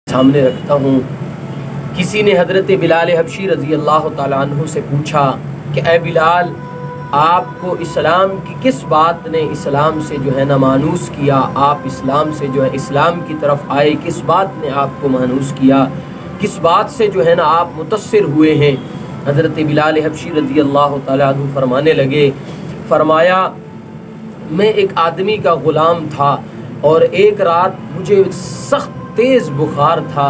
सामने रखता हूँ। किसी ने हज़रत बिलाल हबशी रज़ी अल्लाह ताला अन्हु से पूछा कि ए बिलाल, आपको इस्लाम की किस बात ने इस्लाम से जो है ना मानूस किया, आप इस्लाम से जो है इस्लाम की तरफ आए, किस बात ने आपको मानूस किया, किस बात से जो है ना आप मुतस्सिर हुए हैं। हज़रत बिलाल हबशी रज़ी अल्लाह ताला अन्हु फरमाने लगे, फरमाया मैं एक आदमी का ग़ुलाम था और एक रात मुझे सख्त तेज़ बुखार था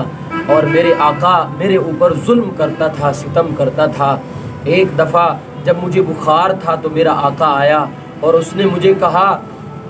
और मेरे आका मेरे ऊपर जुल्म करता था, सितम करता था। एक दफ़ा जब मुझे बुखार था तो मेरा आका आया और उसने मुझे कहा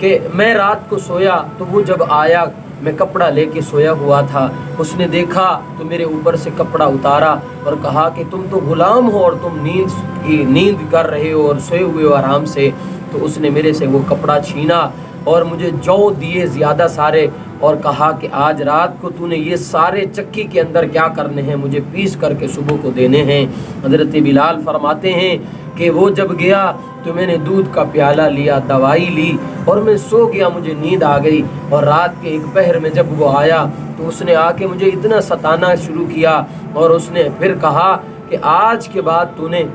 कि मैं रात को सोया तो वो जब आया मैं कपड़ा लेके सोया हुआ था, उसने देखा तो मेरे ऊपर से कपड़ा उतारा और कहा कि तुम तो ग़ुलाम हो और तुम नींद कर रहे हो और सोए हुए हो आराम से। तो उसने मेरे से वो कपड़ा छीना और मुझे जौ दिए ज़्यादा सारे और कहा कि आज रात को तूने ये सारे चक्की के अंदर क्या करने हैं, मुझे पीस करके सुबह को देने हैं। हज़रत बिलाल फरमाते हैं कि वो जब गया तो मैंने दूध का प्याला लिया, दवाई ली और मैं सो गया, मुझे नींद आ गई। और रात के एक पहर में जब वो आया तो उसने आके मुझे इतना सताना शुरू किया और उसने फिर कहा कि आज के बाद तूने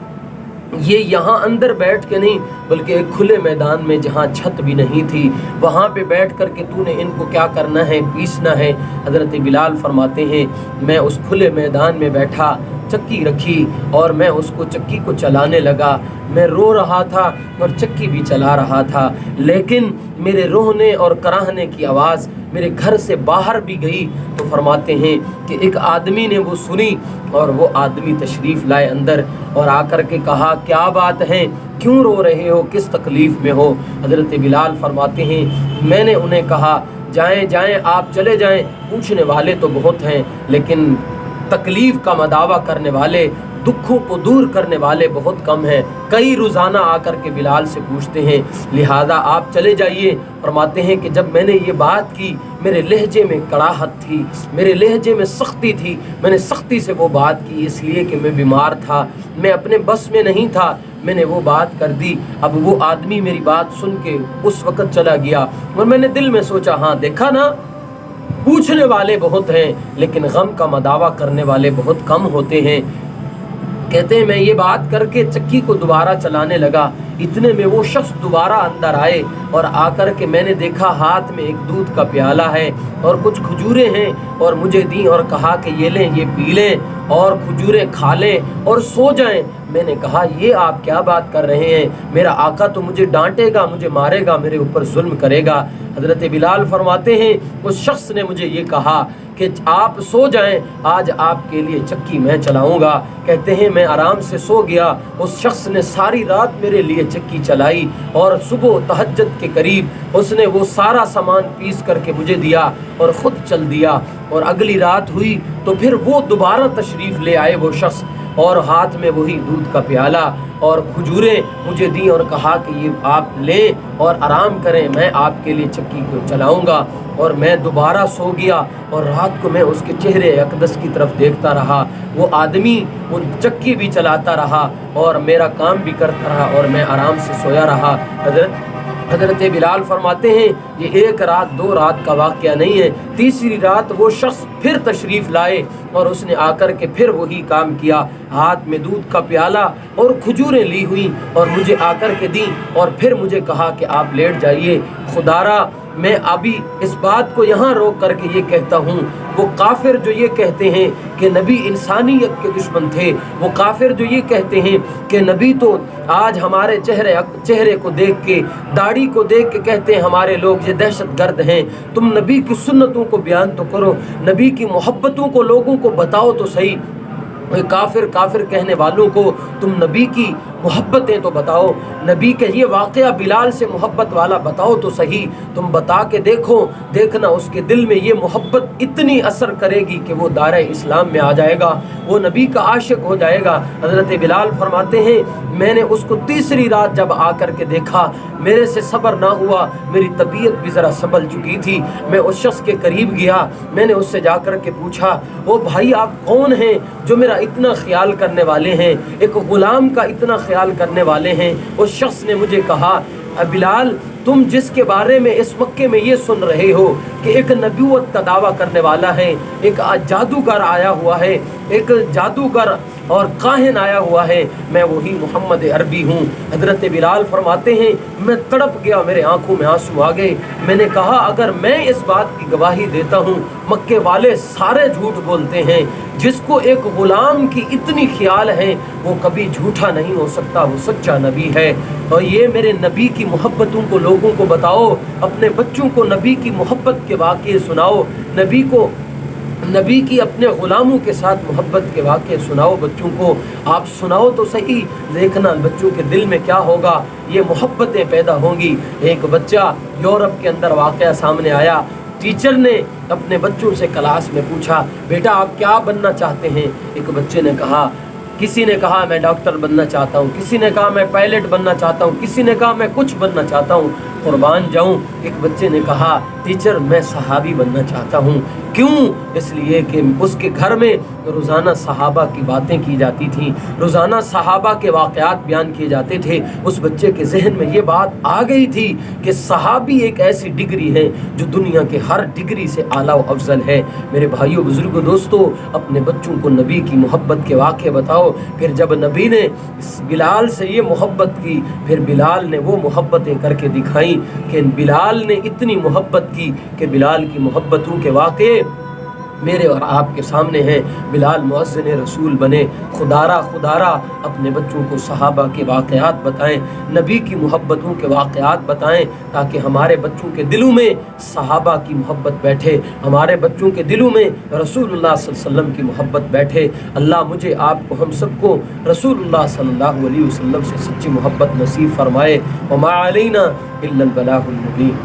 ये यहाँ अंदर बैठ के नहीं बल्कि एक खुले मैदान में जहाँ छत भी नहीं थी वहाँ पे बैठ कर के तूने इनको क्या करना है, पीसना है। हज़रत बिलाल फरमाते हैं मैं उस खुले मैदान में बैठा, चक्की रखी और मैं उसको चक्की को चलाने लगा। मैं रो रहा था और चक्की भी चला रहा था, लेकिन मेरे रोने और कराहने की आवाज़ मेरे घर से बाहर भी गई। तो फरमाते हैं कि एक आदमी ने वो सुनी और वो आदमी तशरीफ़ लाए अंदर और आकर के कहा क्या बात है, क्यों रो रहे हो, किस तकलीफ़ में हो। हज़रत बिलाल फरमाते हैं मैंने उन्हें कहा जाएं जाएं आप चले जाएं, पूछने वाले तो बहुत हैं लेकिन तकलीफ़ का मदावा करने वाले, दुखों को दूर करने वाले बहुत कम हैं। कई रोज़ाना आकर के बिलाल से पूछते हैं, लिहाजा आप चले जाइए। फरमाते हैं कि जब मैंने ये बात की मेरे लहजे में कड़ाहट थी, मेरे लहजे में सख्ती थी, मैंने सख्ती से वो बात की इसलिए कि मैं बीमार था, मैं अपने बस में नहीं था, मैंने वो बात कर दी। अब वो आदमी मेरी बात सुन के उस वक़्त चला गया और मैंने दिल में सोचा हाँ देखा ना, पूछने वाले बहुत हैं लेकिन गम का मदावा करने वाले बहुत कम होते हैं। कहते हैं मैं ये बात करके चक्की को दोबारा चलाने लगा, इतने में वो शख्स दोबारा अंदर आए और आकर के मैंने देखा हाथ में एक दूध का प्याला है और कुछ खजूरें हैं और मुझे दी और कहा कि ये लें, ये पी लें और खजूरें खा लें और सो जाएं। मैंने कहा ये आप क्या बात कर रहे हैं, मेरा आका तो मुझे डांटेगा, मुझे मारेगा, मेरे ऊपर जुल्म करेगा। हज़रत बिलाल फरमाते हैं उस शख्स ने मुझे ये कहा कि आप सो जाएं, आज आपके लिए चक्की मैं चलाऊंगा। कहते हैं मैं आराम से सो गया, उस शख्स ने सारी रात मेरे लिए चक्की चलाई और सुबह तहज्जुद के करीब उसने वो सारा सामान पीस करके मुझे दिया और ख़ुद चल दिया। और अगली रात हुई तो फिर वो दोबारा तशरीफ़ ले आए वो शख्स और हाथ में वही दूध का प्याला और खजूरें मुझे दी और कहा कि ये आप लें और आराम करें, मैं आपके लिए चक्की को चलाऊंगा। और मैं दोबारा सो गया और रात को मैं उसके चेहरे अक़दस की तरफ देखता रहा। वो आदमी वो चक्की भी चलाता रहा और मेरा काम भी करता रहा और मैं आराम से सोया रहा। हज़रत बिलाल फरमाते हैं ये एक रात दो रात का वाक़या नहीं है, तीसरी रात वो शख्स फिर तशरीफ़ लाए और उसने आकर के फिर वही काम किया, हाथ में दूध का प्याला और खजूरें ली हुई और मुझे आकर के दी और फिर मुझे कहा कि आप लेट जाइए। खुदारा मैं अभी इस बात को यहाँ रोक करके ये कहता हूँ, वो काफिर जो ये कहते हैं कि नबी इंसानियत के दुश्मन थे, वो काफिर जो ये कहते हैं कि नबी तो आज हमारे चेहरे को देख के, दाढ़ी को देख के कहते हैं हमारे लोग ये दहशत गर्द हैं, तुम नबी की सुन्नतों को बयान तो करो, नबी की मोहब्बतों को लोगों को बताओ तो सही। काफिर कहने वालों को तुम नबी की मोहब्बतें तो बताओ, नबी के ये वाक़या बिलाल से मोहब्बत वाला बताओ तो सही, तुम बता के देखना उसके दिल में ये मोहब्बत इतनी असर करेगी कि वो दायरे इस्लाम में आ जाएगा, वो नबी का आशिक हो जाएगा। हज़रत बिलाल फरमाते हैं मैंने उसको तीसरी रात जब आकर के देखा, मेरे से सब्र ना हुआ, मेरी तबीयत भी ज़रा संभल चुकी थी। मैं उस शख्स के करीब गया, मैंने उससे जाकर के पूछा ओ भाई आप कौन हैं जो मेरा इतना ख्याल करने वाले हैं, एक ग़ुलाम का इतना ख्याल करने वाले हैं। उस शख्स ने मुझे कहा बिलाल तुम जिसके बारे में इस मक्के में ये सुन रहे हो कि एक नबूवत का दावा करने वाला है, एक जादूगर आया हुआ है, एक जादूगर और काहिन आया हुआ है, मैं वही मोहम्मद अरबी हूँ। हज़रत बिलाल फरमाते हैं मैं तड़प गया, मेरे आंखों में आंसू आ गए। मैंने कहा अगर मैं इस बात की गवाही देता हूँ, मक्के वाले सारे झूठ बोलते हैं, जिसको एक गुलाम की इतनी ख्याल है वो कभी झूठा नहीं हो सकता, वो सच्चा नबी है। और ये मेरे नबी की मोहब्बतों को लोगों को बताओ, अपने बच्चों को नबी की मोहब्बत के वाक़े सुनाओ, नबी की अपने ग़ुलामों के साथ मोहब्बत के वाक़े सुनाओ। बच्चों को आप सुनाओ तो सही, देखना बच्चों के दिल में क्या होगा, ये मोहब्बतें पैदा होंगी। एक बच्चा यूरोप के अंदर वाक़या सामने आया, टीचर ने अपने बच्चों से क्लास में पूछा बेटा आप क्या बनना चाहते हैं। एक बच्चे ने कहा, किसी ने कहा मैं डॉक्टर बनना चाहता हूँ, किसी ने कहा मैं पायलट बनना चाहता हूँ, किसी ने कहा मैं कुछ बनना चाहता हूँ, कुर्बान जाऊँ। एक बच्चे ने कहा टीचर मैं सहाबी बनना चाहता हूँ। क्यों? इसलिए कि उसके घर में रोज़ाना सहाबा की बातें की जाती थी, रोज़ाना सहाबा के वाक़यात बयान किए जाते थे। उस बच्चे के जहन में ये बात आ गई थी कि सहाबी एक ऐसी डिग्री है जो दुनिया के हर डिग्री से आला व अफजल है। मेरे भाइयों बुज़ुर्गों दोस्तों, अपने बच्चों को नबी की मोहब्बत के वाक़े बताओ। फिर जब नबी ने बिलाल से ये मोहब्बत की, फिर बिलाल ने वो मोहब्बतें करके दिखाई कि बिलाल ने इतनी मोहब्बत की कि बिलाल की मोहब्बतों के वाक़े मेरे और आपके सामने हैं। बिलाल मुअज़्ज़िन रसूल बने। खुदारा अपने बच्चों को सहाबा के वाक़यात बताएं, नबी की मोहब्बतों के वाक़यात बताएं, ताकि हमारे बच्चों के दिलों में सहाबा की मोहब्बत बैठे, हमारे बच्चों के दिलों में रसूलुल्लाह सल्लल्लाहु अलैहि वसल्लम की मोहब्बत बैठे। अल्लाह मुझे आपको हम सबको रसूलुल्लाह सल्लल्लाहु अलैहि वसल्लम से सच्ची मोहब्बत नसीब फरमाए। वमा अलैना इल्लल बलागुल मुबीन।